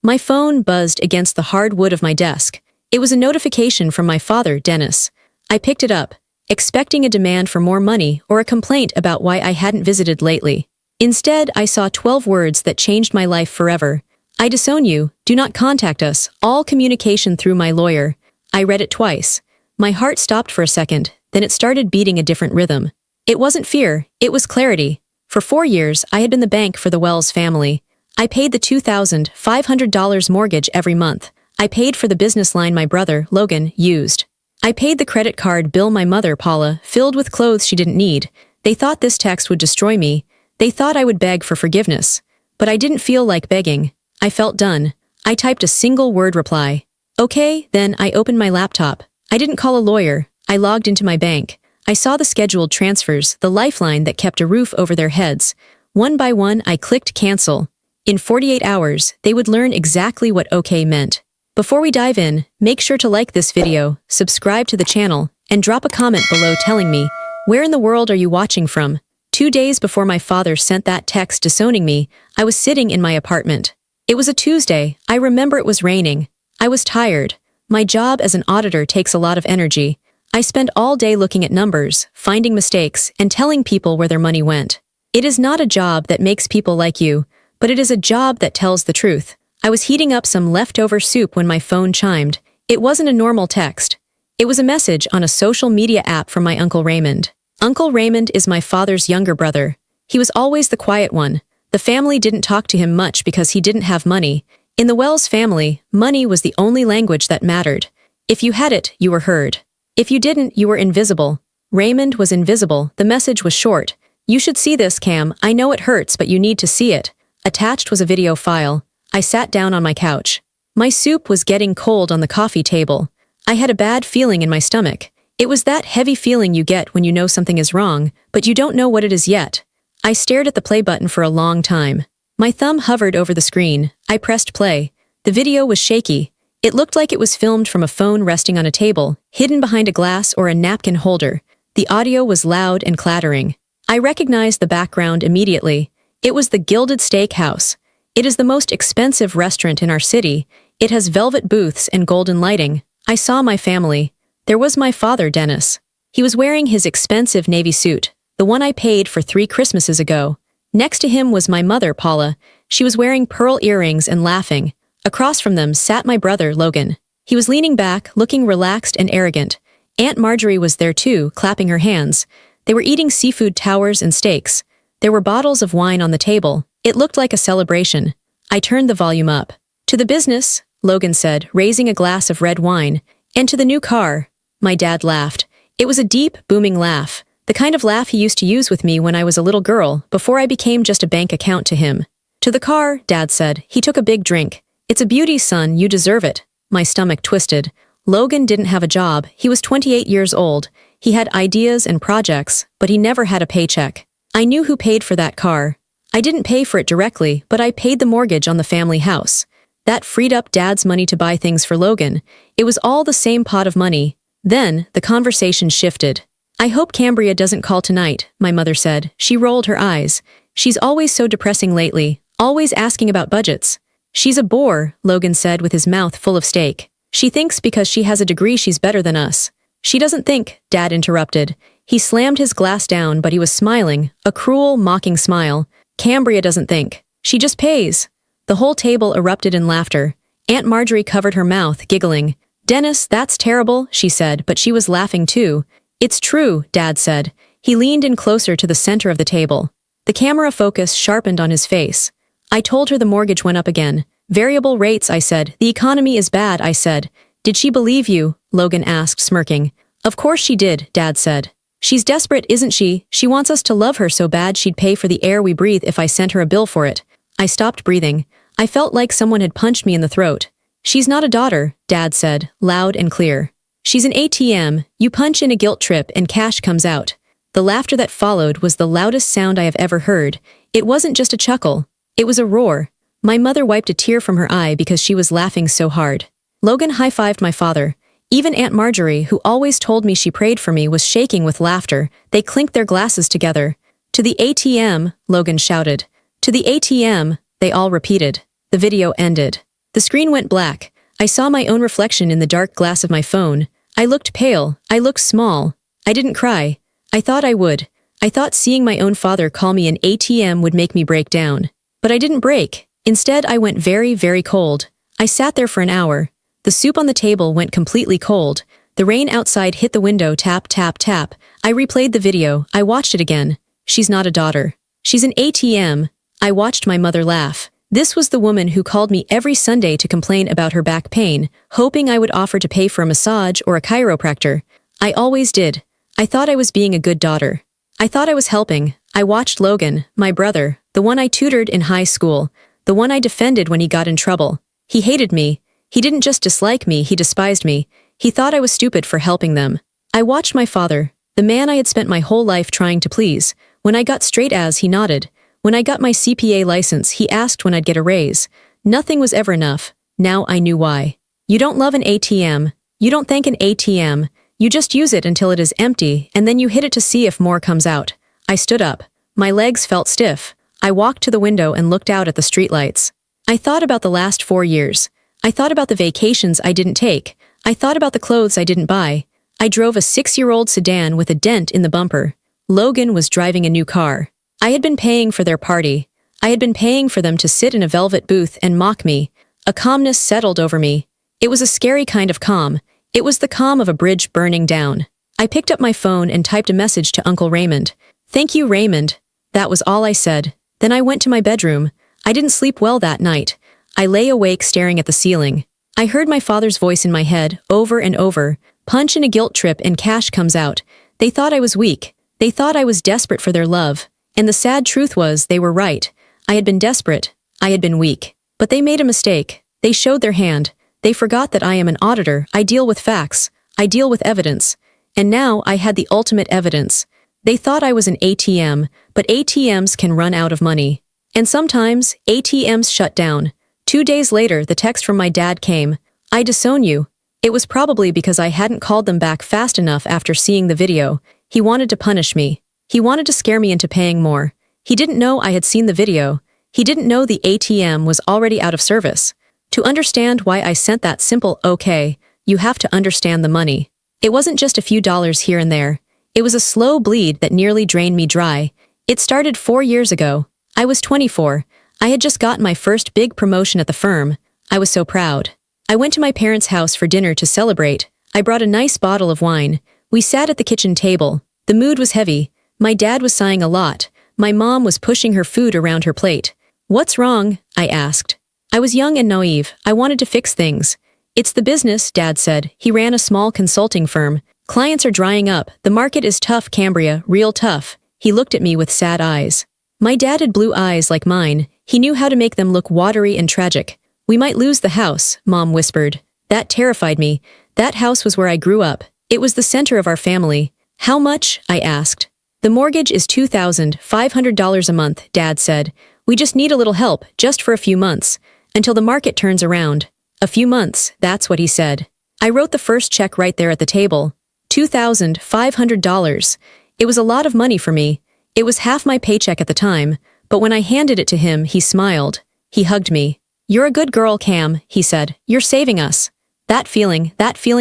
My phone buzzed against the hard wood of my desk. It was a notification from my father, Dennis. I picked it up, expecting a demand for more money or a complaint about why I hadn't visited lately. Instead, I saw 12 words that changed my life forever. I disown you, do not contact us, all communication through my lawyer. I read it twice. My heart stopped for a second, then it started beating a different rhythm. It wasn't fear, it was clarity. For 4 years, I had been the bank for the Wells family. I paid the $2,500 mortgage every month. I paid for the business line my brother, Logan, used. I paid the credit card bill my mother, Paula, filled with clothes she didn't need. They thought this text would destroy me. They thought I would beg for forgiveness. But I didn't feel like begging. I felt done. I typed a single word reply. Okay, then I opened my laptop. I didn't call a lawyer. I logged into my bank. I saw the scheduled transfers, the lifeline that kept a roof over their heads. One by one, I clicked cancel. In 48 hours, they would learn exactly what okay meant. Before we dive in, make sure to like this video, subscribe to the channel, and drop a comment below telling me, where in the world are you watching from? 2 days before my father sent that text disowning me, I was sitting in my apartment. It was a Tuesday. I remember it was raining. I was tired. My job as an auditor takes a lot of energy. I spend all day looking at numbers, finding mistakes, and telling people where their money went. It is not a job that makes people like you, but it is a job that tells the truth. I was heating up some leftover soup when my phone chimed. It wasn't a normal text. It was a message on a social media app from my Uncle Raymond. Uncle Raymond is my father's younger brother. He was always the quiet one. The family didn't talk to him much because he didn't have money. In the Wells family, money was the only language that mattered. If you had it, you were heard. If you didn't, you were invisible. Raymond was invisible. The message was short. You should see this, Cam. I know it hurts, but you need to see it. Attached was a video file. I sat down on my couch. My soup was getting cold on the coffee table. I had a bad feeling in my stomach. It was that heavy feeling you get when you know something is wrong, but you don't know what it is yet. I stared at the play button for a long time. My thumb hovered over the screen. I pressed play. The video was shaky. It looked like it was filmed from a phone resting on a table, hidden behind a glass or a napkin holder. The audio was loud and clattering. I recognized the background immediately. It was the Gilded Steakhouse. It is the most expensive restaurant in our city. It has velvet booths and golden lighting. I saw my family. There was my father, Dennis. He was wearing his expensive navy suit, the one I paid for 3 Christmases ago. Next to him was my mother, Paula. She was wearing pearl earrings and laughing. Across from them sat my brother, Logan. He was leaning back, looking relaxed and arrogant. Aunt Marjorie was there too, clapping her hands. They were eating seafood towers and steaks. There were bottles of wine on the table. It looked like a celebration. I turned the volume up. To the business, Logan said, raising a glass of red wine. And to the new car. My dad laughed. It was a deep, booming laugh. The kind of laugh he used to use with me when I was a little girl, before I became just a bank account to him. To the car, Dad said. He took a big drink. It's a beauty, son, you deserve it. My stomach twisted. Logan didn't have a job. He was 28 years old. He had ideas and projects, but he never had a paycheck. I knew who paid for that car. I didn't pay for it directly, but I paid the mortgage on the family house. That freed up Dad's money to buy things for Logan. It was all the same pot of money. Then, the conversation shifted. I hope Cambria doesn't call tonight, my mother said. She rolled her eyes. She's always so depressing lately, always asking about budgets. She's a bore, Logan said with his mouth full of steak. She thinks because she has a degree she's better than us. She doesn't think, Dad interrupted. He slammed his glass down, but he was smiling, a cruel, mocking smile. Cambria doesn't think. She just pays. The whole table erupted in laughter. Aunt Marjorie covered her mouth, giggling. Dennis, that's terrible, she said, but she was laughing too. It's true, Dad said. He leaned in closer to the center of the table. The camera focus sharpened on his face. I told her the mortgage went up again. Variable rates, I said. The economy is bad, I said. Did she believe you? Logan asked, smirking. Of course she did, Dad said. She's desperate, isn't she? She wants us to love her so bad she'd pay for the air we breathe if I sent her a bill for it. I stopped breathing. I felt like someone had punched me in the throat. She's not a daughter, Dad said, loud and clear. She's an ATM. You punch in a guilt trip and cash comes out. The laughter that followed was the loudest sound I have ever heard. It wasn't just a chuckle. It was a roar. My mother wiped a tear from her eye because she was laughing so hard. Logan high-fived my father. Even Aunt Marjorie, who always told me she prayed for me, was shaking with laughter. They clinked their glasses together. To the ATM, Logan shouted. To the ATM, they all repeated. The video ended. The screen went black. I saw my own reflection in the dark glass of my phone. I looked pale. I looked small. I didn't cry. I thought I would. I thought seeing my own father call me an ATM would make me break down. But I didn't break. Instead, I went very, very cold. I sat there for an hour. The soup on the table went completely cold. The rain outside hit the window, tap, tap, tap. I replayed the video. I watched it again. She's not a daughter. She's an ATM. I watched my mother laugh. This was the woman who called me every Sunday to complain about her back pain, hoping I would offer to pay for a massage or a chiropractor. I always did. I thought I was being a good daughter. I thought I was helping. I watched Logan, my brother, the one I tutored in high school, the one I defended when he got in trouble. He hated me. He didn't just dislike me, he despised me. He thought I was stupid for helping them. I watched my father, the man I had spent my whole life trying to please. When I got straight A's, he nodded. When I got my CPA license, he asked when I'd get a raise. Nothing was ever enough. Now I knew why. You don't love an ATM. You don't thank an ATM. You just use it until it is empty, and then you hit it to see if more comes out. I stood up. My legs felt stiff. I walked to the window and looked out at the streetlights. I thought about the last 4 years. I thought about the vacations I didn't take. I thought about the clothes I didn't buy. I drove a 6-year-old sedan with a dent in the bumper. Logan was driving a new car. I had been paying for their party. I had been paying for them to sit in a velvet booth and mock me. A calmness settled over me. It was a scary kind of calm. It was the calm of a bridge burning down. I picked up my phone and typed a message to Uncle Raymond. "Thank you, Raymond." That was all I said. Then I went to my bedroom. I didn't sleep well that night. I lay awake staring at the ceiling. I heard my father's voice in my head, over and over. Punch in a guilt trip and cash comes out. They thought I was weak. They thought I was desperate for their love. And the sad truth was, they were right. I had been desperate. I had been weak. But they made a mistake. They showed their hand. They forgot that I am an auditor. I deal with facts. I deal with evidence. And now I had the ultimate evidence. They thought I was an ATM, but ATMs can run out of money. And sometimes, ATMs shut down. 2 days later, the text from my dad came. "I disown you." It was probably because I hadn't called them back fast enough after seeing the video. He wanted to punish me. He wanted to scare me into paying more. He didn't know I had seen the video. He didn't know the ATM was already out of service. To understand why I sent that simple "okay," you have to understand the money. It wasn't just a few dollars here and there. It was a slow bleed that nearly drained me dry. It started 4 years ago. I was 24. I had just gotten my first big promotion at the firm. I was so proud. I went to my parents' house for dinner to celebrate. I brought a nice bottle of wine. We sat at the kitchen table. The mood was heavy. My dad was sighing a lot. My mom was pushing her food around her plate. "What's wrong?" I asked. I was young and naive. I wanted to fix things. "It's the business," Dad said. He ran a small consulting firm. "Clients are drying up. The market is tough, Cambria, real tough." He looked at me with sad eyes. My dad had blue eyes like mine. He knew how to make them look watery and tragic. "We might lose the house," Mom whispered. That terrified me. That house was where I grew up. It was the center of our family. "How much?" I asked. "The mortgage is $2,500 a month," Dad said. "We just need a little help, just for a few months. Until the market turns around." "A few months," that's what he said. I wrote the first check right there at the table. $2,500. It was a lot of money for me. It was half my paycheck at the time, but when I handed it to him, he smiled. He hugged me. "You're a good girl, Cam," he said. "You're saving us." That feeling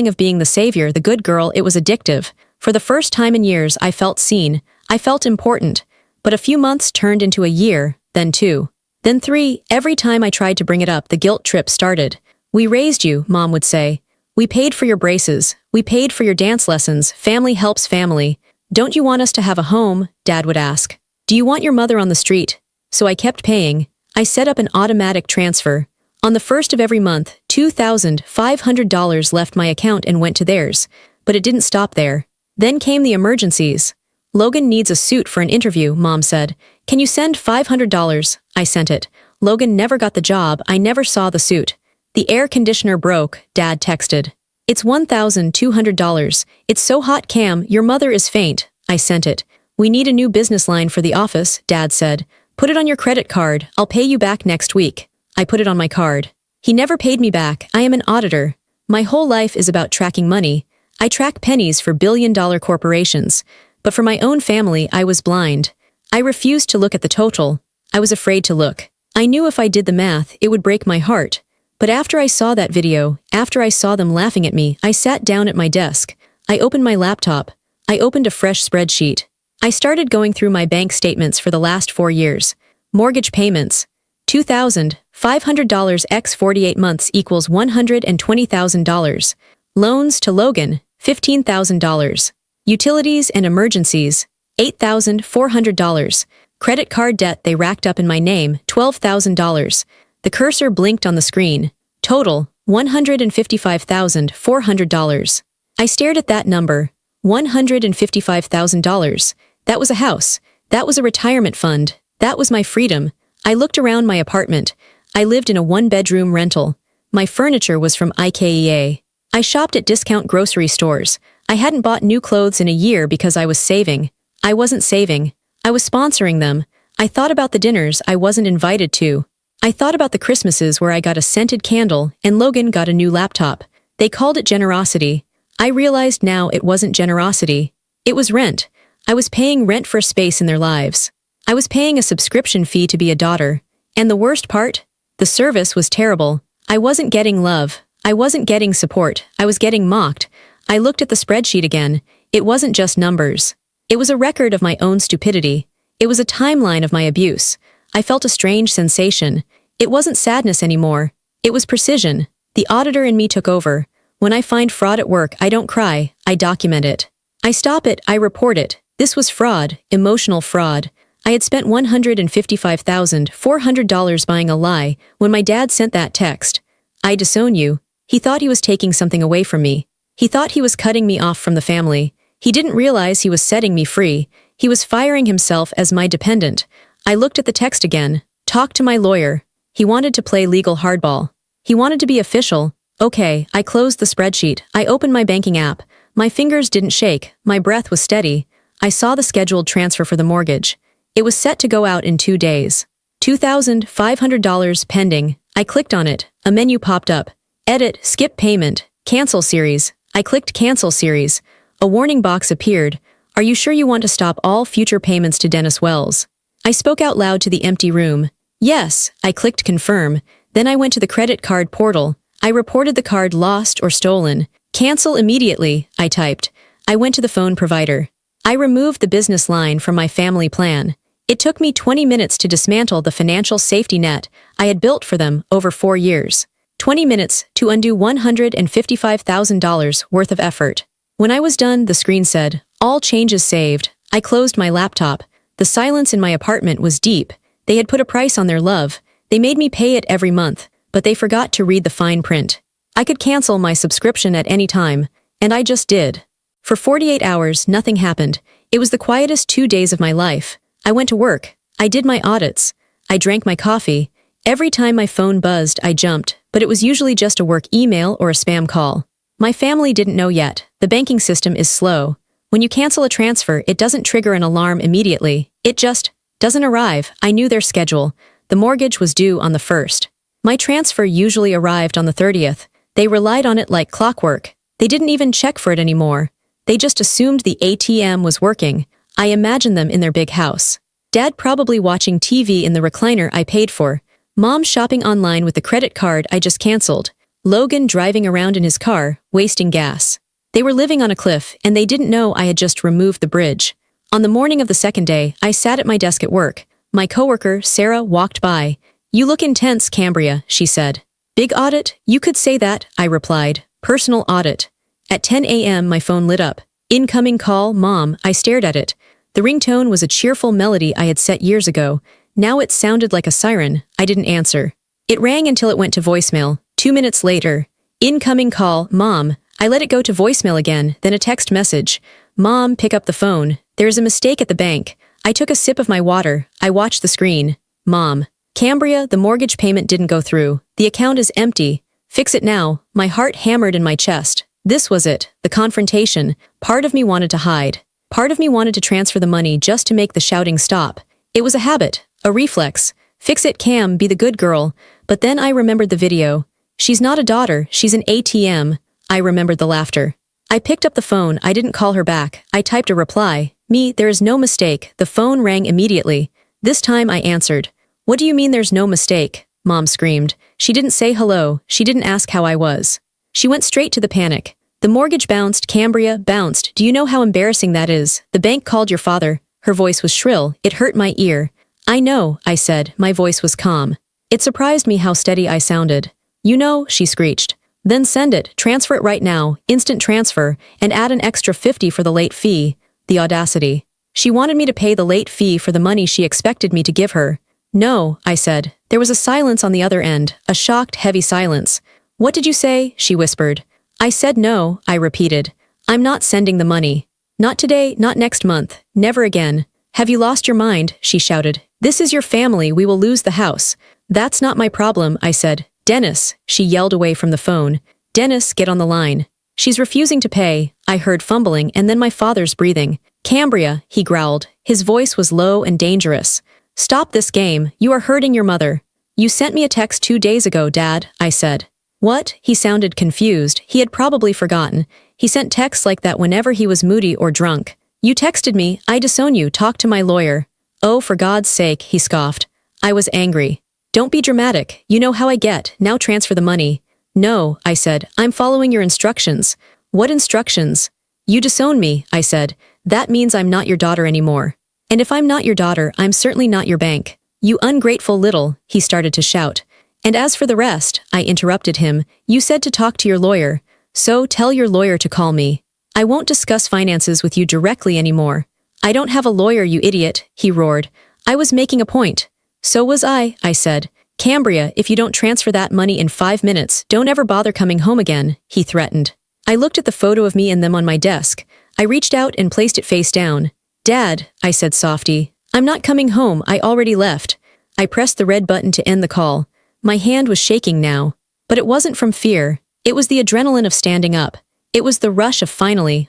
of being the savior, the good girl, it was addictive. For the first time in years, I felt seen. I felt important. But a few months turned into a year, then 2. Then 3. Every time I tried to bring it up, the guilt trip started. "We raised you," Mom would say. "We paid for your braces. We paid for your dance lessons. Family helps family. Don't you want us to have a home?" Dad would ask. "Do you want your mother on the street?" So I kept paying. I set up an automatic transfer. On the first of every month, $2,500 left my account and went to theirs. But it didn't stop there. Then came the emergencies. "Logan needs a suit for an interview," Mom said. "Can you send $500? I sent it. Logan never got the job. I never saw the suit. "The air conditioner broke," Dad texted. "It's $1,200. It's so hot, Cam, your mother is faint." I sent it. "We need a new business line for the office," Dad said. "Put it on your credit card. I'll pay you back next week." I put it on my card. He never paid me back. I am an auditor. My whole life is about tracking money. I track pennies for billion-dollar corporations. But for my own family, I was blind. I refused to look at the total. I was afraid to look. I knew if I did the math, it would break my heart. But after I saw that video, after I saw them laughing at me, I sat down at my desk. I opened my laptop. I opened a fresh spreadsheet. I started going through my bank statements for the last 4 years. Mortgage payments. $2,500 x 48 months equals $120,000. Loans to Logan, $15,000. Utilities and emergencies, $8,400. Credit card debt they racked up in my name, $12,000. The cursor blinked on the screen. Total, $155,400. I stared at that number. $155,000. That was a house. That was a retirement fund. That was my freedom. I looked around my apartment. I lived in a 1-bedroom rental. My furniture was from IKEA. I shopped at discount grocery stores. I hadn't bought new clothes in a year because I was saving. I wasn't saving. I was sponsoring them. I thought about the dinners I wasn't invited to. I thought about the Christmases where I got a scented candle and Logan got a new laptop. They called it generosity. I realized now it wasn't generosity. It was rent. I was paying rent for space in their lives. I was paying a subscription fee to be a daughter. And the worst part? The service was terrible. I wasn't getting love. I wasn't getting support. I was getting mocked. I looked at the spreadsheet again. It wasn't just numbers. It was a record of my own stupidity. It was a timeline of my abuse. I felt a strange sensation. It wasn't sadness anymore. It was precision. The auditor in me took over. When I find fraud at work, I don't cry. I document it. I stop it. I report it. This was fraud, emotional fraud. I had spent $155,400 buying a lie when my dad sent that text. I disown you. He thought he was taking something away from me. He thought he was cutting me off from the family. He didn't realize he was setting me free. He was firing himself as my dependent. I looked at the text again. Talk to my lawyer. He wanted to play legal hardball. He wanted to be official. Okay, I closed the spreadsheet. I opened my banking app. My fingers didn't shake. My breath was steady. I saw the scheduled transfer for the mortgage. It was set to go out in 2 days. $2,500 pending. I clicked on it. A menu popped up. Edit, skip payment, cancel series. I clicked cancel series. A warning box appeared. Are you sure you want to stop all future payments to Dennis Wells? I spoke out loud to the empty room. Yes, I clicked confirm. Then I went to the credit card portal. I reported the card lost or stolen. Cancel immediately, I typed. I went to the phone provider. I removed the business line from my family plan. It took me 20 minutes to dismantle the financial safety net I had built for them over 4 years. 20 minutes to undo $155,000 worth of effort. When I was done, the screen said, all changes saved. I closed my laptop. The silence in my apartment was deep. They had put a price on their love. They made me pay it every month, but they forgot to read the fine print. I could cancel my subscription at any time, and I just did. For 48 hours, nothing happened. It was the quietest 2 days of my life. I went to work. I did my audits. I drank my coffee. Every time my phone buzzed, I jumped, but it was usually just a work email or a spam call. My family didn't know yet. The banking system is slow. When you cancel a transfer, it doesn't trigger an alarm immediately. It just doesn't arrive. I knew their schedule. The mortgage was due on the 1st. My transfer usually arrived on the 30th. They relied on it like clockwork. They didn't even check for it anymore. They just assumed the ATM was working. I imagined them in their big house. Dad probably watching TV in the recliner I paid for. Mom shopping online with the credit card I just canceled. Logan driving around in his car, wasting gas. They were living on a cliff, and they didn't know I had just removed the bridge. On the morning of the second day, I sat at my desk at work. My coworker, Sarah, walked by. You look intense, Cambria, she said. Big audit? You could say that, I replied. Personal audit. At 10 a.m., my phone lit up. Incoming call, Mom. I stared at it. The ringtone was a cheerful melody I had set years ago. Now it sounded like a siren. I didn't answer. It rang until it went to voicemail. 2 minutes later. Incoming call, Mom. I let it go to voicemail again, then a text message. Mom, pick up the phone. There is a mistake at the bank. I took a sip of my water. I watched the screen. Mom. Cambria, the mortgage payment didn't go through. The account is empty. Fix it now. My heart hammered in my chest. This was it, the confrontation. Part of me wanted to hide. Part of me wanted to transfer the money just to make the shouting stop. It was a habit, a reflex. Fix it, Cam, be the good girl. But then I remembered the video. She's not a daughter, she's an ATM. I remembered the laughter. I picked up the phone. I didn't call her back. I typed a reply. Me, there is no mistake. The phone rang immediately. This time I answered. What do you mean there's no mistake? Mom screamed. She didn't say hello, she didn't ask how I was. She went straight to the panic. The mortgage bounced, Cambria, bounced. Do you know how embarrassing that is? The bank called your father. Her voice was shrill. It hurt my ear. I know, I said. My voice was calm. It surprised me how steady I sounded. You know, she screeched. Then send it, transfer it right now, instant transfer, and add an extra 50 for the late fee. The audacity. She wanted me to pay the late fee for the money she expected me to give her. No, I said. There was a silence on the other end, a shocked, heavy silence. What did you say? She whispered. I said no, I repeated. I'm not sending the money. Not today, not next month, never again. Have you lost your mind? She shouted. This is your family, we will lose the house. That's not my problem, I said. Dennis, she yelled away from the phone. Dennis, get on the line. She's refusing to pay. I heard fumbling and then my father's breathing. Cambria, he growled. His voice was low and dangerous. Stop this game, you are hurting your mother. You sent me a text 2 days ago, Dad, I said. What? He sounded confused. He had probably forgotten. He sent texts like that whenever he was moody or drunk. You texted me, I disown you, talk to my lawyer. Oh, for God's sake, he scoffed. I was angry. Don't be dramatic, you know how I get, now transfer the money. No, I said, I'm following your instructions. What instructions? You disown me, I said. That means I'm not your daughter anymore. And if I'm not your daughter, I'm certainly not your bank. You ungrateful little, he started to shout. And as for the rest, I interrupted him, you said to talk to your lawyer. So tell your lawyer to call me. I won't discuss finances with you directly anymore. I don't have a lawyer, you idiot, he roared. I was making a point. So was I said. Cambria, if you don't transfer that money in 5 minutes, don't ever bother coming home again, he threatened. I looked at the photo of me and them on my desk. I reached out and placed it face down. Dad, I said softly, I'm not coming home, I already left. I pressed the red button to end the call. My hand was shaking now. But it wasn't from fear. It was the adrenaline of standing up. It was the rush of finally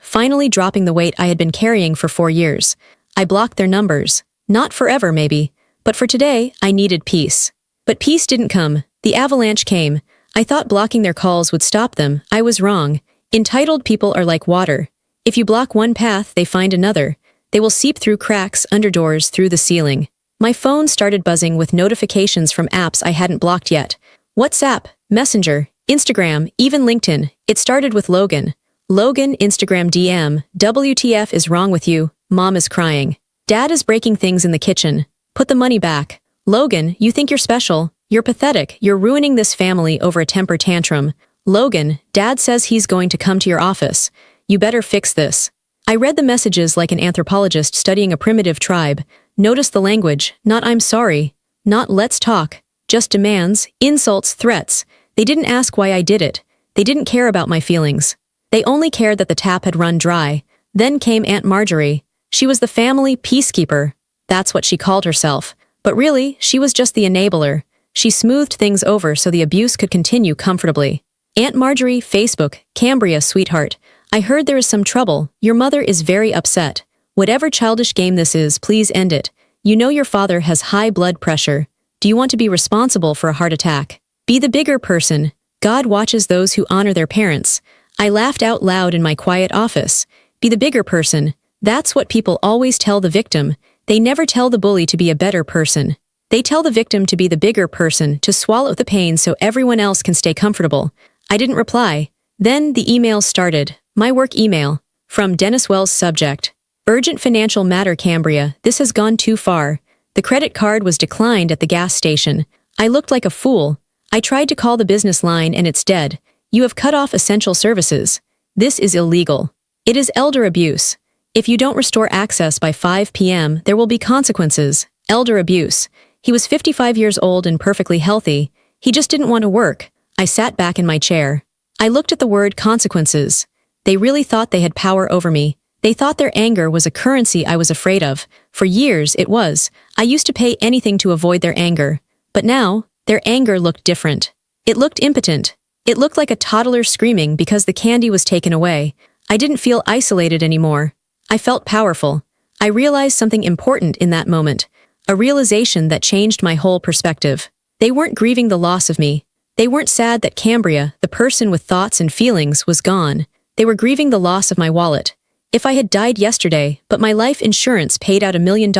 dropping the weight I had been carrying for 4 years. I blocked their numbers. Not forever, maybe. But for today, I needed peace. But peace didn't come. The avalanche came. I thought blocking their calls would stop them. I was wrong. Entitled people are like water. If you block one path, they find another. They will seep through cracks, under doors, through the ceiling. My phone started buzzing with notifications from apps I hadn't blocked yet. WhatsApp, Messenger, Instagram, even LinkedIn. It started with Logan. Logan, Instagram DM, WTF is wrong with you? Mom is crying. Dad is breaking things in the kitchen. Put the money back. Logan, you think you're special? You're pathetic. You're ruining this family over a temper tantrum. Logan, Dad says he's going to come to your office. You better fix this. I read the messages like an anthropologist studying a primitive tribe. Notice the language, not I'm sorry, not let's talk, just demands, insults, threats. They didn't ask why I did it. They didn't care about my feelings. They only cared that the tap had run dry. Then came Aunt Marjorie. She was the family peacekeeper. That's what she called herself. But really, she was just the enabler. She smoothed things over so the abuse could continue comfortably. Aunt Marjorie, Facebook, Cambria, sweetheart. I heard there is some trouble. Your mother is very upset. Whatever childish game this is, please end it. You know your father has high blood pressure. Do you want to be responsible for a heart attack? Be the bigger person. God watches those who honor their parents. I laughed out loud in my quiet office. Be the bigger person. That's what people always tell the victim. They never tell the bully to be a better person. They tell the victim to be the bigger person, to swallow the pain so everyone else can stay comfortable. I didn't reply. Then the emails started. My work email. From Dennis Wells, subject. Urgent financial matter, Cambria. This has gone too far. The credit card was declined at the gas station. I looked like a fool. I tried to call the business line and it's dead. You have cut off essential services. This is illegal. It is elder abuse. If you don't restore access by 5 p.m., there will be consequences. Elder abuse. He was 55 years old and perfectly healthy. He just didn't want to work. I sat back in my chair. I looked at the word consequences. They really thought they had power over me. They thought their anger was a currency I was afraid of. For years, it was. I used to pay anything to avoid their anger. But now, their anger looked different. It looked impotent. It looked like a toddler screaming because the candy was taken away. I didn't feel isolated anymore. I felt powerful. I realized something important in that moment. A realization that changed my whole perspective. They weren't grieving the loss of me. They weren't sad that Cambria, the person with thoughts and feelings, was gone. They were grieving the loss of my wallet. If I had died yesterday, but my life insurance paid out $1 million,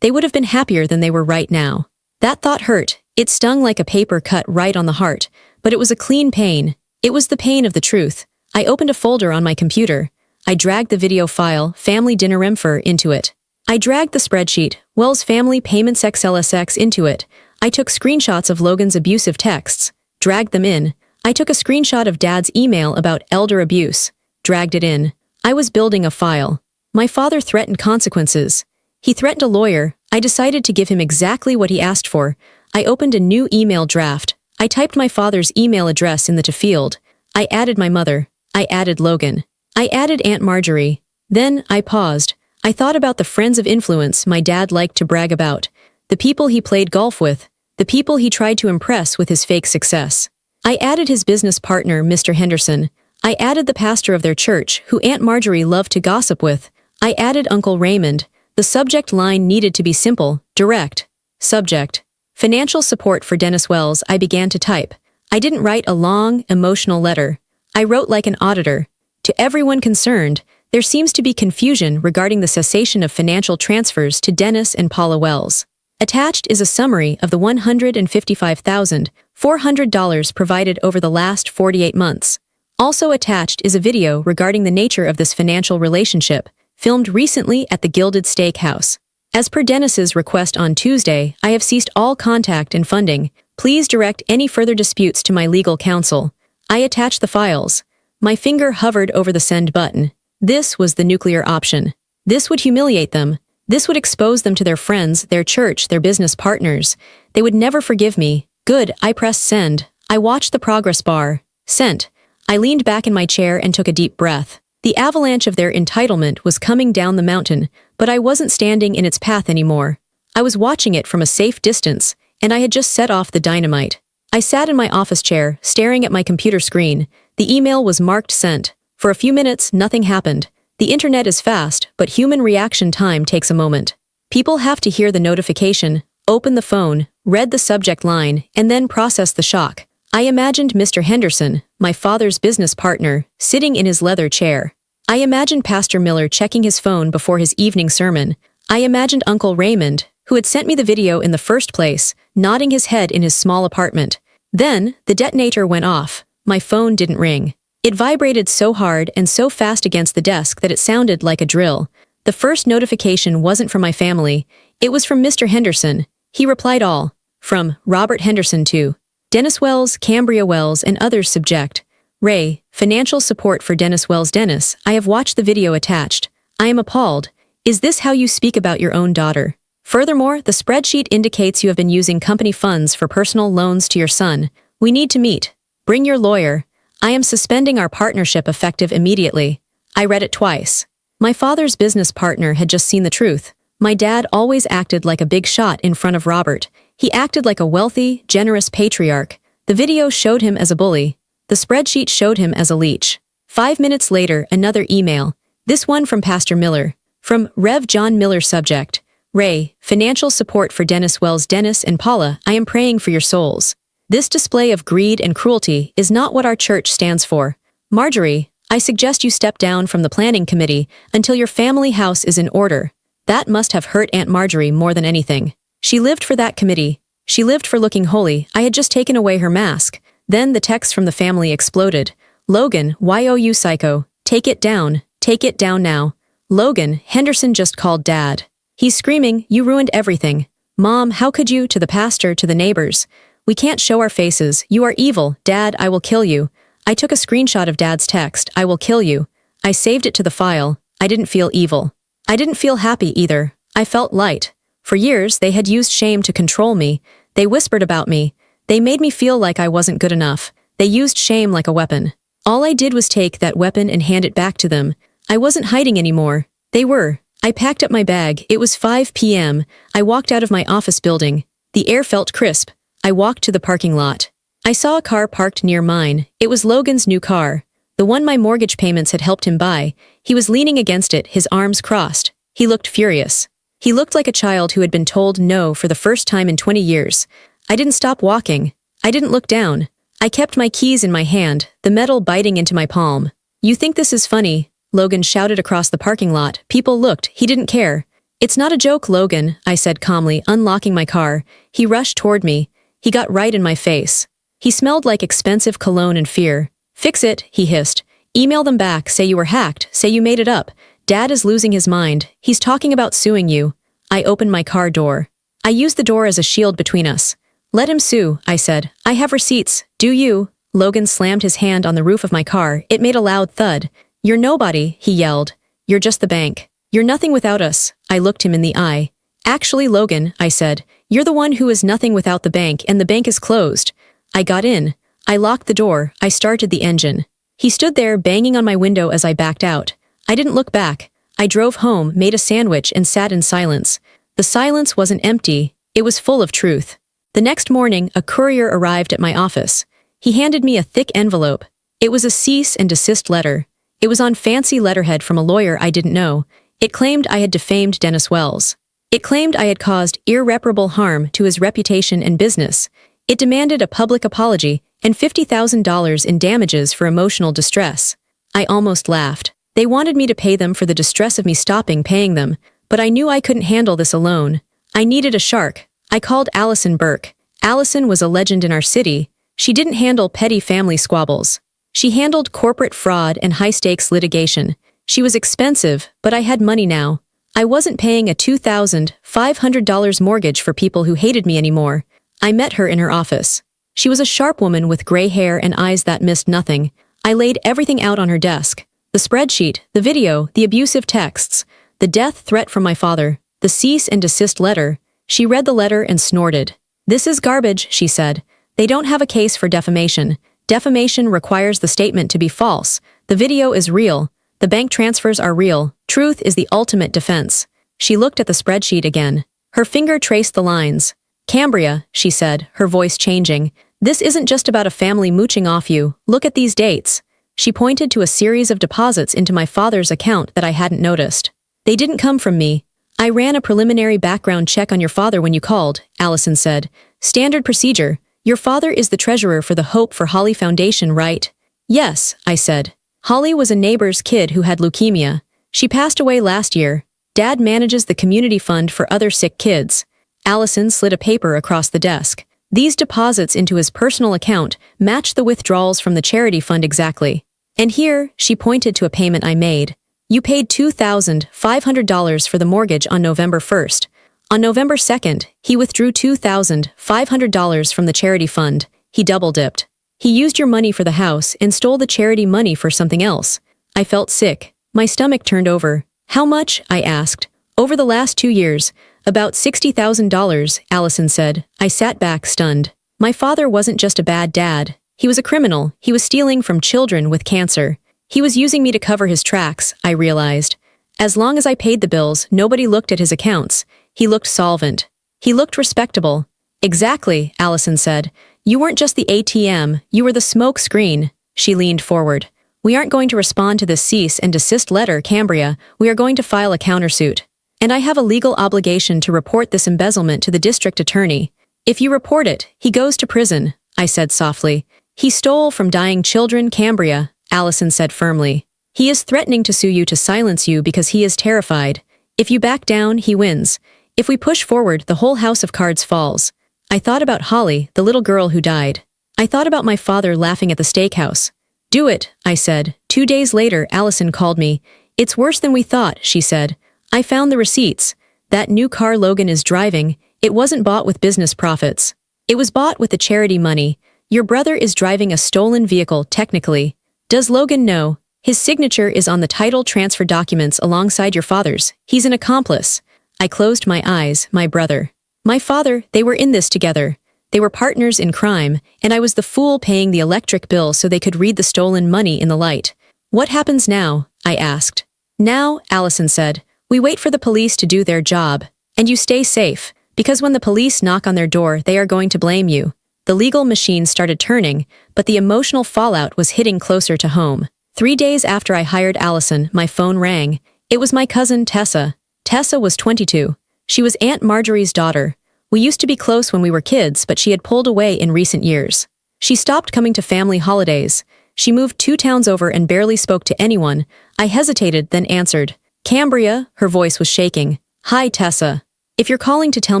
they would have been happier than they were right now. That thought hurt. It stung like a paper cut right on the heart, but it was a clean pain. It was the pain of the truth. I opened a folder on my computer. I dragged the video file, Family Dinner Info, into it. I dragged the spreadsheet, Wells Family Payments XLSX, into it. I took screenshots of Logan's abusive texts, dragged them in. I took a screenshot of Dad's email about elder abuse, dragged it in. I was building a file. My father threatened consequences. He threatened a lawyer. I decided to give him exactly what he asked for. I opened a new email draft. I typed my father's email address in the to field. I added my mother. I added Logan. I added Aunt Marjorie. Then I paused. I thought about the friends of influence my dad liked to brag about, the people he played golf with, the people he tried to impress with his fake success. I added his business partner, Mr. Henderson. I added the pastor of their church, who Aunt Marjorie loved to gossip with. I added Uncle Raymond. The subject line needed to be simple, direct. Subject: financial support for Dennis Wells. I began to type. I didn't write a long, emotional letter. I wrote like an auditor. To everyone concerned, there seems to be confusion regarding the cessation of financial transfers to Dennis and Paula Wells. Attached is a summary of the $155,400 provided over the last 48 months. Also attached is a video regarding the nature of this financial relationship, filmed recently at the Gilded Steakhouse. As per Dennis's request on Tuesday, I have ceased all contact and funding. Please direct any further disputes to my legal counsel. I attached the files. My finger hovered over the send button. This was the nuclear option. This would humiliate them. This would expose them to their friends, their church, their business partners. They would never forgive me. Good, I pressed send. I watched the progress bar. Sent. I leaned back in my chair and took a deep breath. The avalanche of their entitlement was coming down the mountain, but I wasn't standing in its path anymore. I was watching it from a safe distance, and I had just set off the dynamite. I sat in my office chair, staring at my computer screen. The email was marked sent. For a few minutes, nothing happened. The internet is fast, but human reaction time takes a moment. People have to hear the notification, open the phone, read the subject line, and then process the shock. I imagined Mr. Henderson, my father's business partner, sitting in his leather chair. I imagined Pastor Miller checking his phone before his evening sermon. I imagined Uncle Raymond, who had sent me the video in the first place, nodding his head in his small apartment. Then, the detonator went off. My phone didn't ring. It vibrated so hard and so fast against the desk that it sounded like a drill. The first notification wasn't from my family. It was from Mr. Henderson. He replied all. From Robert Henderson to Dennis Wells, Cambria Wells, and others subject. Ray, financial support for Dennis Wells. Dennis, I have watched the video attached. I am appalled. Is this how you speak about your own daughter? Furthermore, the spreadsheet indicates you have been using company funds for personal loans to your son. We need to meet. Bring your lawyer. I am suspending our partnership effective immediately. I read it twice. My father's business partner had just seen the truth. My dad always acted like a big shot in front of Robert. He acted like a wealthy, generous patriarch. The video showed him as a bully. The spreadsheet showed him as a leech. 5 minutes later, another email. This one from Pastor Miller. From Rev. John Miller. Subject: Ray, financial support for Dennis Wells. Dennis and Paula, I am praying for your souls. This display of greed and cruelty is not what our church stands for. Marjorie, I suggest you step down from the planning committee until your family house is in order. That must have hurt Aunt Marjorie more than anything. She lived for that committee. She lived for looking holy. I had just taken away her mask. Then the text from the family exploded. Logan, YOU psycho. Take it down. Take it down now. Logan, Henderson just called Dad. He's screaming, you ruined everything. Mom, how could you? To the pastor, to the neighbors. We can't show our faces. You are evil. Dad, I will kill you. I took a screenshot of Dad's text. I will kill you. I saved it to the file. I didn't feel evil. I didn't feel happy either. I felt light. For years, they had used shame to control me. They whispered about me. They made me feel like I wasn't good enough. They used shame like a weapon. All I did was take that weapon and hand it back to them. I wasn't hiding anymore. They were. I packed up my bag. It was 5 p.m. I walked out of my office building. The air felt crisp. I walked to the parking lot. I saw a car parked near mine. It was Logan's new car. The one my mortgage payments had helped him buy. He was leaning against it, his arms crossed. He looked furious. He looked like a child who had been told no for the first time in 20 years. I didn't stop walking. I didn't look down. I kept my keys in my hand, the metal biting into my palm. You think this is funny? Logan shouted across the parking lot. People looked. He didn't care. It's not a joke, Logan, I said calmly, unlocking my car. He rushed toward me. He got right in my face. He smelled like expensive cologne and fear. Fix it, he hissed. Email them back, say you were hacked, say you made it up. Dad is losing his mind. He's talking about suing you. I opened my car door. I used the door as a shield between us. Let him sue, I said. I have receipts. Do you? Logan slammed his hand on the roof of my car. It made a loud thud. You're nobody, he yelled. You're just the bank. You're nothing without us. I looked him in the eye. Actually, Logan, I said, you're the one who is nothing without the bank, and the bank is closed. I got in. I locked the door. I started the engine. He stood there banging on my window as I backed out. I didn't look back. I drove home, made a sandwich, and sat in silence. The silence wasn't empty. It was full of truth. The next morning, a courier arrived at my office. He handed me a thick envelope. It was a cease and desist letter. It was on fancy letterhead from a lawyer I didn't know. It claimed I had defamed Dennis Wells. It claimed I had caused irreparable harm to his reputation and business. It demanded a public apology and $50,000 in damages for emotional distress. I almost laughed. They wanted me to pay them for the distress of me stopping paying them, but I knew I couldn't handle this alone. I needed a shark. I called Allison Burke. Allison was a legend in our city. She didn't handle petty family squabbles. She handled corporate fraud and high-stakes litigation. She was expensive, but I had money now. I wasn't paying a $2,500 mortgage for people who hated me anymore. I met her in her office. She was a sharp woman with gray hair and eyes that missed nothing. I laid everything out on her desk. The spreadsheet, the video, the abusive texts, the death threat from my father, the cease and desist letter. She read the letter and snorted. This is garbage, she said. They don't have a case for defamation. Defamation requires the statement to be false. The video is real. The bank transfers are real. Truth is the ultimate defense. She looked at the spreadsheet again. Her finger traced the lines. Cambria, she said, her voice changing. This isn't just about a family mooching off you. Look at these dates. She pointed to a series of deposits into my father's account that I hadn't noticed. They didn't come from me. I ran a preliminary background check on your father when you called, Allison said. Standard procedure. Your father is the treasurer for the Hope for Holly Foundation, right? Yes, I said. Holly was a neighbor's kid who had leukemia. She passed away last year. Dad manages the community fund for other sick kids. Allison slid a paper across the desk. These deposits into his personal account matched the withdrawals from the charity fund exactly. And here, she pointed to a payment I made. You paid $2,500 for the mortgage on November 1st. On November 2nd, he withdrew $2,500 from the charity fund. He double-dipped. He used your money for the house and stole the charity money for something else. I felt sick. My stomach turned over. How much? I asked. Over the last 2 years. About $60,000, Allison said. I sat back stunned. My father wasn't just a bad dad. He was a criminal. He was stealing from children with cancer. He was using me to cover his tracks, I realized. As long as I paid the bills, nobody looked at his accounts. He looked solvent. He looked respectable. Exactly, Allison said. You weren't just the ATM, you were the smoke screen. She leaned forward. We aren't going to respond to this cease and desist letter, Cambria. We are going to file a countersuit. And I have a legal obligation to report this embezzlement to the district attorney. If you report it, he goes to prison, I said softly. He stole from dying children, Cambria, Allison said firmly. He is threatening to sue you to silence you because he is terrified. If you back down, he wins. If we push forward, the whole house of cards falls. I thought about Holly, the little girl who died. I thought about my father laughing at the steakhouse. Do it, I said. 2 days later, Allison called me. It's worse than we thought, she said. I found the receipts. That new car Logan is driving, it wasn't bought with business profits. It was bought with the charity money. Your brother is driving a stolen vehicle, technically. Does Logan know? His signature is on the title transfer documents alongside your father's. He's an accomplice. I closed my eyes, my brother. My father, they were in this together. They were partners in crime, and I was the fool paying the electric bill so they could read the stolen money in the light. What happens now? I asked. Now, Allison said, we wait for the police to do their job, and you stay safe, because when the police knock on their door, they are going to blame you. The legal machine started turning, but the emotional fallout was hitting closer to home. 3 days after I hired Allison, my phone rang. It was my cousin Tessa. Tessa was 22. She was Aunt Marjorie's daughter. We used to be close when we were kids, but she had pulled away in recent years. She stopped coming to family holidays. She moved 2 towns over and barely spoke to anyone. I hesitated, then answered. Cambria, her voice was shaking. Hi, Tessa. If you're calling to tell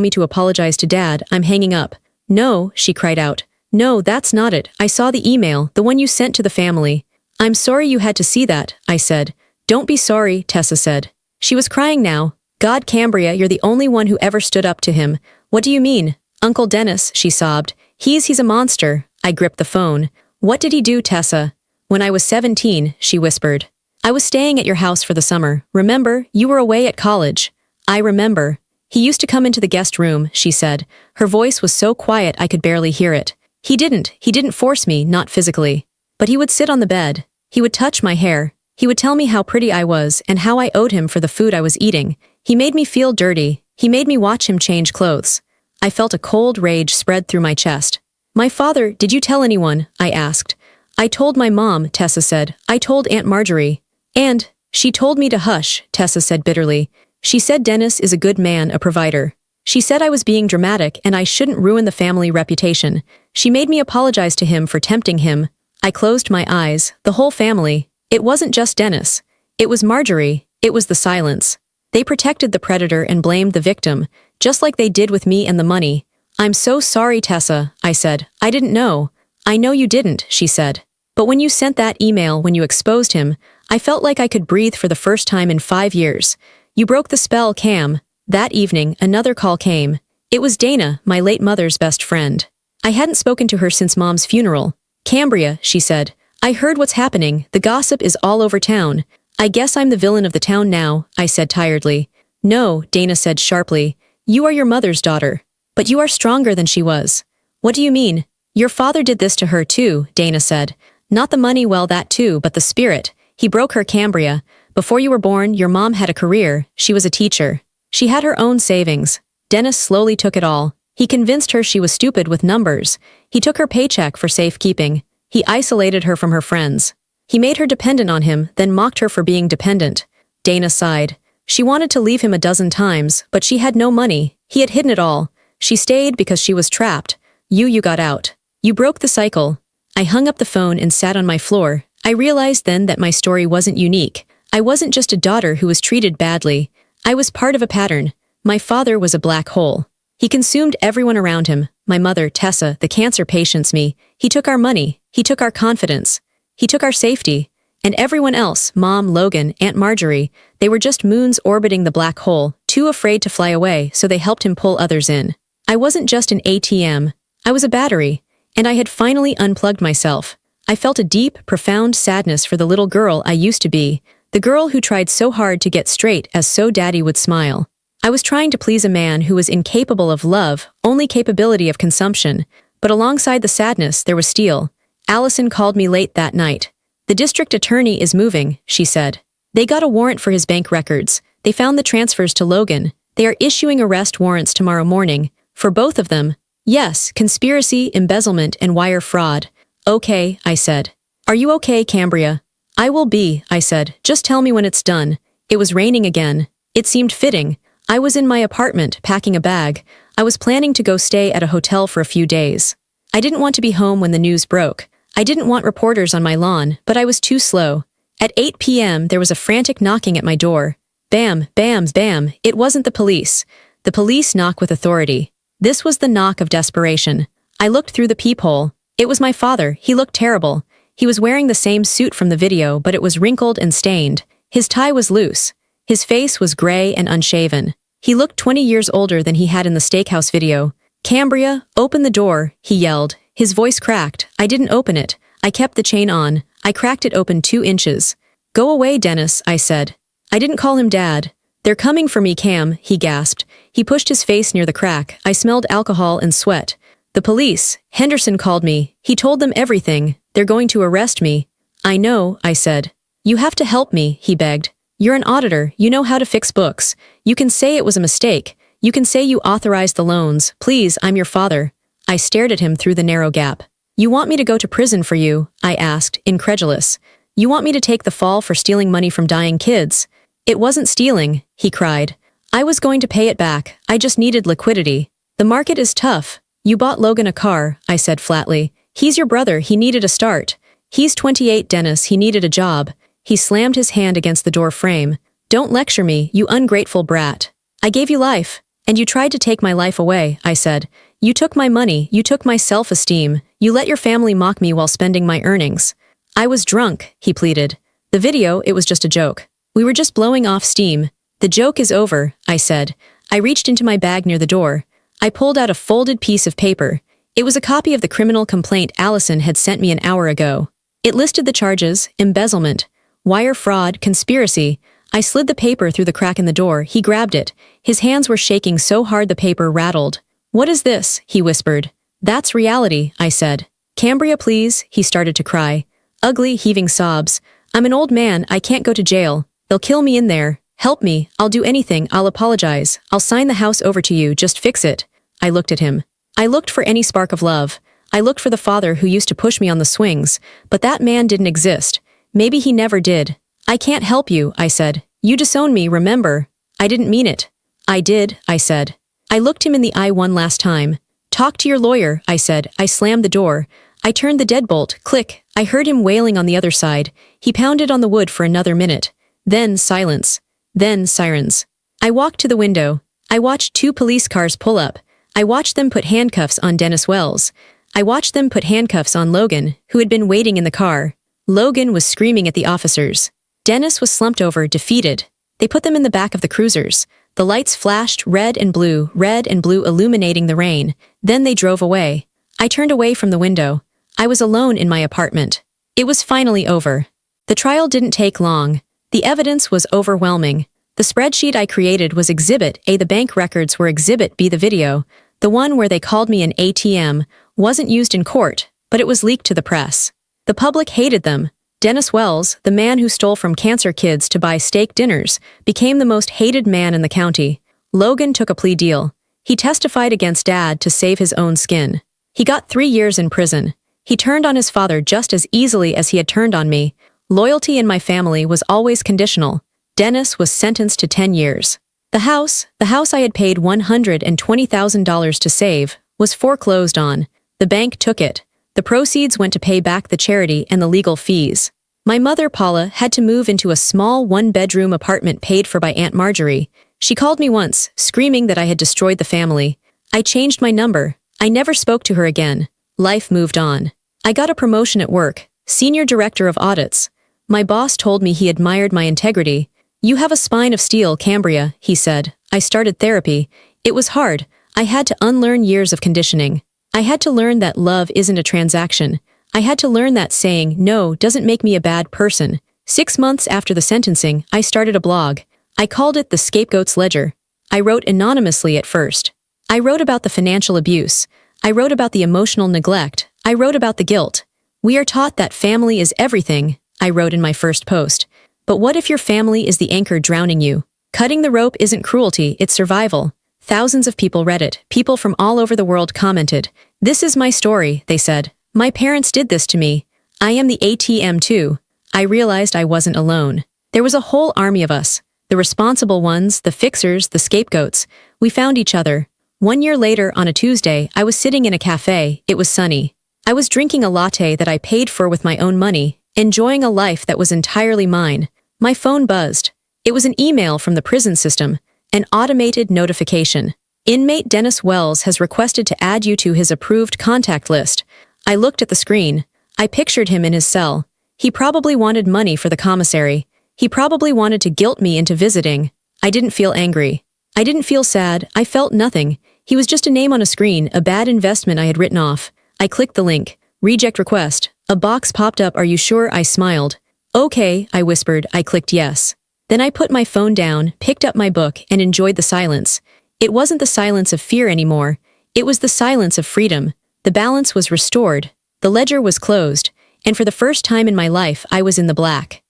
me to apologize to Dad, I'm hanging up. No, she cried out. No, that's not it. I saw the email, the one you sent to the family. I'm sorry you had to see that, I said. Don't be sorry, Tessa said. She was crying now. God, Cambria, you're the only one who ever stood up to him. What do you mean? Uncle Dennis, she sobbed. He's a monster. I gripped the phone. What did he do, Tessa? When I was 17, she whispered. I was staying at your house for the summer. Remember, you were away at college. I remember. He used to come into the guest room, she said. Her voice was so quiet I could barely hear it. He didn't force me, not physically. But he would sit on the bed. He would touch my hair. He would tell me how pretty I was and how I owed him for the food I was eating. He made me feel dirty. He made me watch him change clothes. I felt a cold rage spread through my chest. My father, did you tell anyone? I asked. I told my mom, Tessa said. I told Aunt Marjorie. And she told me to hush, Tessa said bitterly. She said Dennis is a good man, a provider. She said I was being dramatic and I shouldn't ruin the family reputation. She made me apologize to him for tempting him. I closed my eyes. The whole family. It wasn't just Dennis. It was Marjorie. It was the silence. They protected the predator and blamed the victim, just like they did with me and the money. I'm so sorry, Tessa, I said. I didn't know. I know you didn't, she said. But when you sent that email when you exposed him, I felt like I could breathe for the first time in 5 years. You broke the spell, Cam. That evening, another call came. It was Dana, my late mother's best friend. I hadn't spoken to her since Mom's funeral. Cambria, she said. I heard what's happening. The gossip is all over town. I guess I'm the villain of the town now, I said tiredly. No, Dana said sharply. You are your mother's daughter. But you are stronger than she was. What do you mean? Your father did this to her too, Dana said. Not the money, well, that too, but the spirit. He broke her, Cambria. Before you were born, your mom had a career. She was a teacher. She had her own savings. Dennis slowly took it all. He convinced her she was stupid with numbers. He took her paycheck for safekeeping. He isolated her from her friends. He made her dependent on him, then mocked her for being dependent. Dana sighed. She wanted to leave him a dozen times, but she had no money. He had hidden it all. She stayed because she was trapped. You got out. You broke the cycle. I hung up the phone and sat on my floor. I realized then that my story wasn't unique. I wasn't just a daughter who was treated badly. I was part of a pattern. My father was a black hole. He consumed everyone around him. My mother, Tessa, the cancer patients, me. He took our money. He took our confidence. He took our safety. And everyone else, Mom, Logan, Aunt Marjorie, they were just moons orbiting the black hole, too afraid to fly away, so they helped him pull others in. I wasn't just an ATM. I was a battery. And I had finally unplugged myself. I felt a deep, profound sadness for the little girl I used to be, the girl who tried so hard to get straight as so Daddy would smile. I was trying to please a man who was incapable of love, only capability of consumption. But alongside the sadness, there was steel. Allison called me late that night. The district attorney is moving, she said. They got a warrant for his bank records. They found the transfers to Logan. They are issuing arrest warrants tomorrow morning. For both of them. Yes, conspiracy, embezzlement, and wire fraud. Okay, I said. Are you okay, Cambria? I will be, I said. Just tell me when it's done. It was raining again. It seemed fitting. I was in my apartment, packing a bag. I was planning to go stay at a hotel for a few days. I didn't want to be home when the news broke. I didn't want reporters on my lawn, but I was too slow. At 8 p.m., there was a frantic knocking at my door. Bam, bam, bam. It wasn't the police. The police knock with authority. This was the knock of desperation. I looked through the peephole. It was my father. He looked terrible. He was wearing the same suit from the video, but it was wrinkled and stained. His tie was loose. His face was gray and unshaven. He looked 20 years older than he had in the steakhouse video. Cambria, open the door, he yelled. His voice cracked. I didn't open it. I kept the chain on. I cracked it open 2 inches. Go away, Dennis, I said. I didn't call him Dad. They're coming for me, Cam, he gasped. He pushed his face near the crack. I smelled alcohol and sweat. The police. Henderson called me. He told them everything. They're going to arrest me. I know, I said. You have to help me, he begged. You're an auditor. You know how to fix books. You can say it was a mistake. You can say you authorized the loans. Please, I'm your father. I stared at him through the narrow gap. You want me to go to prison for you? I asked, incredulous. You want me to take the fall for stealing money from dying kids? It wasn't stealing, he cried. I was going to pay it back. I just needed liquidity. The market is tough. You bought Logan a car, I said flatly. He's your brother. He needed a start. He's 28, Dennis. He needed a job. He slammed his hand against the door frame. Don't lecture me, you ungrateful brat. I gave you life. And you tried to take my life away, I said. You took my money, you took my self-esteem, you let your family mock me while spending my earnings. I was drunk, he pleaded. The video, it was just a joke. We were just blowing off steam. The joke is over, I said. I reached into my bag near the door. I pulled out a folded piece of paper. It was a copy of the criminal complaint Allison had sent me an hour ago. It listed the charges: embezzlement, wire fraud, conspiracy. I slid the paper through the crack in the door. He grabbed it. His hands were shaking so hard the paper rattled. What is this? He whispered. That's reality, I said. Cambria, please, he started to cry. Ugly, heaving sobs. I'm an old man, I can't go to jail. They'll kill me in there. Help me, I'll do anything, I'll apologize. I'll sign the house over to you, just fix it. I looked at him. I looked for any spark of love. I looked for the father who used to push me on the swings, but that man didn't exist. Maybe he never did. I can't help you, I said. You disowned me, remember? I didn't mean it. I did, I said. I looked him in the eye one last time. Talk to your lawyer, I said. I slammed the door. I turned the deadbolt. Click. I heard him wailing on the other side. He pounded on the wood for another minute. Then silence. Then sirens. I walked to the window. I watched 2 police cars pull up. I watched them put handcuffs on Dennis Wells. I watched them put handcuffs on Logan, who had been waiting in the car. Logan was screaming at the officers. Dennis was slumped over, defeated. They put them in the back of the cruisers. The lights flashed red and blue illuminating the rain. Then they drove away. I turned away from the window. I was alone in my apartment. It was finally over. The trial didn't take long. The evidence was overwhelming. The spreadsheet I created was Exhibit A. The bank records were Exhibit B. The video, the one where they called me an ATM, wasn't used in court, but it was leaked to the press. The public hated them. Dennis Wells, the man who stole from cancer kids to buy steak dinners, became the most hated man in the county. Logan took a plea deal. He testified against Dad to save his own skin. He got 3 years in prison. He turned on his father just as easily as he had turned on me. Loyalty in my family was always conditional. Dennis was sentenced to 10 years. The house I had paid $120,000 to save, was foreclosed on. The bank took it. The proceeds went to pay back the charity and the legal fees. My mother, Paula, had to move into a small 1-bedroom apartment paid for by Aunt Marjorie. She called me once, screaming that I had destroyed the family. I changed my number. I never spoke to her again. Life moved on. I got a promotion at work, Senior Director of Audits. My boss told me he admired my integrity. You have a spine of steel, Cambria, he said. I started therapy. It was hard. I had to unlearn years of conditioning. I had to learn that love isn't a transaction. I had to learn that saying no doesn't make me a bad person. 6 months after the sentencing, I started a blog. I called it The Scapegoat's Ledger. I wrote anonymously at first. I wrote about the financial abuse. I wrote about the emotional neglect. I wrote about the guilt. We are taught that family is everything, I wrote in my first post. But what if your family is the anchor drowning you? Cutting the rope isn't cruelty, it's survival. Thousands of people read it. People from all over the world commented. This is my story, they said. My parents did this to me. I am the ATM too. I realized I wasn't alone. There was a whole army of us. The responsible ones, the fixers, the scapegoats. We found each other. 1 year later, on a Tuesday, I was sitting in a cafe. It was sunny. I was drinking a latte that I paid for with my own money, enjoying a life that was entirely mine. My phone buzzed. It was an email from the prison system, an automated notification. Inmate Dennis Wells has requested to add you to his approved contact list. I looked at the screen. I pictured him in his cell. He probably wanted money for the commissary. He probably wanted to guilt me into visiting. I didn't feel angry. I didn't feel sad. I felt nothing. He was just a name on a screen, a bad investment I had written off. I clicked the link. Reject request. A box popped up. Are you sure? I smiled. Okay, I whispered. I clicked yes. Then I put my phone down, picked up my book, and enjoyed the silence. It wasn't the silence of fear anymore. It was the silence of freedom. The balance was restored. The ledger was closed. And for the first time in my life, I was in the black.